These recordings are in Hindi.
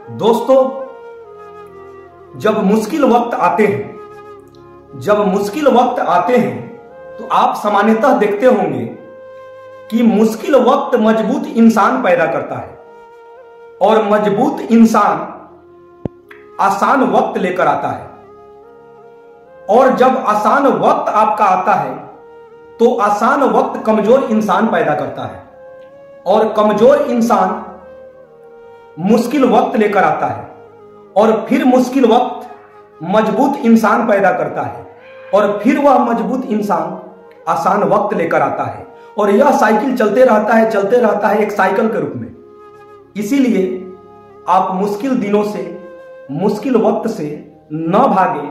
दोस्तों, जब मुश्किल वक्त आते हैं तो आप सामान्यतः देखते होंगे कि मुश्किल वक्त मजबूत इंसान पैदा करता है और मजबूत इंसान आसान वक्त लेकर आता है। और जब आसान वक्त आपका आता है तो आसान वक्त कमजोर इंसान पैदा करता है और कमजोर इंसान मुश्किल वक्त लेकर आता है और फिर मुश्किल वक्त मजबूत इंसान पैदा करता है और फिर वह मजबूत इंसान आसान वक्त लेकर आता है और यह साइकिल चलते रहता है एक साइकिल के रूप में। इसीलिए आप मुश्किल दिनों से, मुश्किल वक्त से न भागे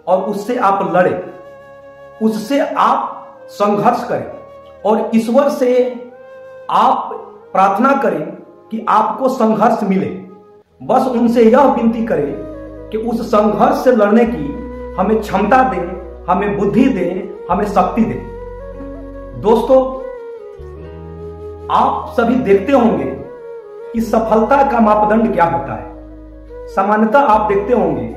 और उससे आप लड़े, उससे आप संघर्ष करें और ईश्वर से आप प्रार्थना करें कि आपको संघर्ष मिले। बस उनसे यह विनती करें कि उस संघर्ष से लड़ने की हमें क्षमता दे, हमें बुद्धि दे, हमें शक्ति दे। दोस्तों, आप सभी देखते होंगे कि सफलता का मापदंड क्या होता है। सामान्यतः आप देखते होंगे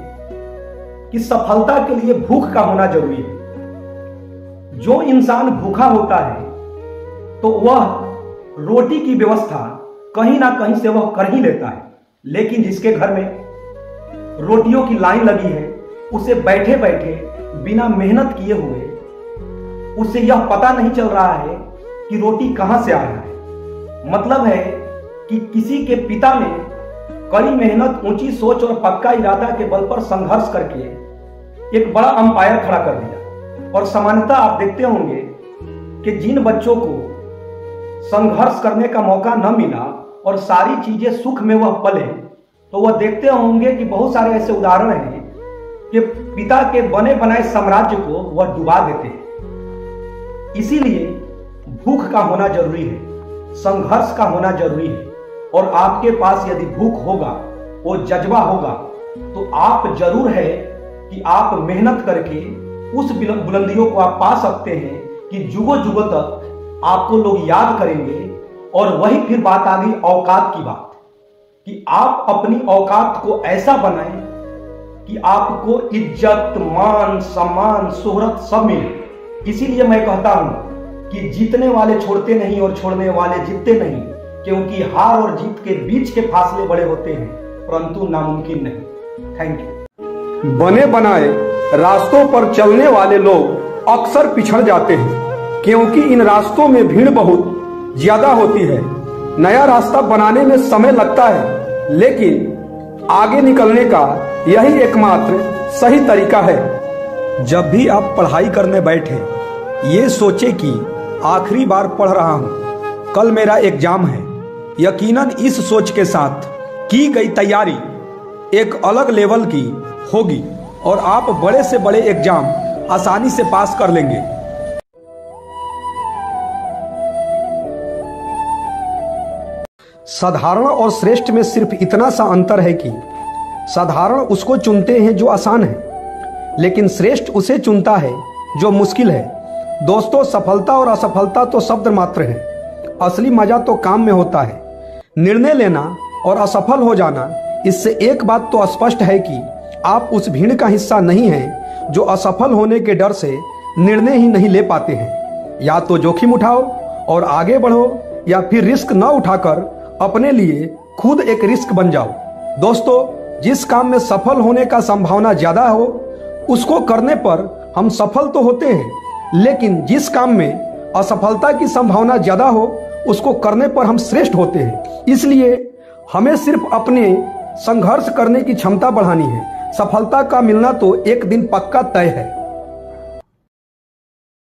कि सफलता के लिए भूख का होना जरूरी है। जो इंसान भूखा होता है तो वह रोटी की व्यवस्था कहीं ना कहीं से वह कर ही लेता है, लेकिन जिसके घर में रोटियों की लाइन लगी है, उसे बैठे बैठे बिना मेहनत किए हुए उसे यह पता नहीं चल रहा है कि रोटी कहां से आ रहा है। मतलब है कि किसी के पिता ने कड़ी मेहनत, ऊंची सोच और पक्का इरादा के बल पर संघर्ष करके एक बड़ा अंपायर खड़ा कर दिया। और सामान्यतः आप देखते होंगे कि जिन बच्चों को संघर्ष करने का मौका न मिला और सारी चीजें सुख में वह पले, तो वह देखते होंगे कि बहुत सारे ऐसे उदाहरण हैं कि पिता के बने बनाए साम्राज्य को वह डुबा देते हैं। इसीलिए भूख का होना जरूरी है, संघर्ष का होना जरूरी है। और आपके पास यदि भूख होगा, वो जज्बा होगा, तो आप जरूर है कि आप मेहनत करके उस बुलंदियों को आप पा सकते हैं कि जुगों जुगों तक आपको लोग याद करेंगे। और वही फिर बात आ गई औकात की बात, कि आप अपनी औकात को ऐसा बनाएं कि आपको इज्जत, मान, सम्मान, शोहरत सब मिले। इसीलिए मैं कहता हूं कि जीतने वाले छोड़ते नहीं और छोड़ने वाले जीतते नहीं, क्योंकि हार और जीत के बीच के फासले बड़े होते हैं परंतु नामुमकिन नहीं। Thank you. बने बनाए रास्तों पर चलने वाले लोग अक्सर पिछड़ जाते हैं, क्योंकि इन रास्तों में भीड़ बहुत ज्यादा होती है। नया रास्ता बनाने में समय लगता है, लेकिन आगे निकलने का यही एकमात्र सही तरीका है। जब भी आप पढ़ाई करने बैठे, ये सोचे कि आखिरी बार पढ़ रहा हूं, कल मेरा एग्जाम है। यकीनन इस सोच के साथ की गई तैयारी एक अलग लेवल की होगी और आप बड़े से बड़े एग्जाम आसानी से पास कर लेंगे। साधारण और श्रेष्ठ में सिर्फ इतना सा अंतर है कि साधारण उसको चुनते हैं जो आसान है, लेकिन श्रेष्ठ उसे चुनता है जो मुश्किल है। दोस्तों, सफलता और असफलता तो शब्द मात्र है, असली मजा तो काम में होता है। निर्णय लेना और असफल हो जाना, इससे एक बात तो स्पष्ट है कि आप उस भीड़ का हिस्सा नहीं हैं जो असफल होने के डर से निर्णय ही नहीं ले पाते हैं। या तो जोखिम उठाओ और आगे बढ़ो, या फिर रिस्क न उठाकर अपने लिए खुद एक रिस्क बन जाओ। दोस्तों, जिस काम में सफल होने का संभावना ज्यादा हो उसको करने पर हम सफल तो होते हैं, लेकिन जिस काम में असफलता की संभावना ज्यादा हो उसको करने पर हम श्रेष्ठ होते हैं। इसलिए हमें सिर्फ अपने संघर्ष करने की क्षमता बढ़ानी है। सफलता का मिलना तो एक दिन पक्का तय है।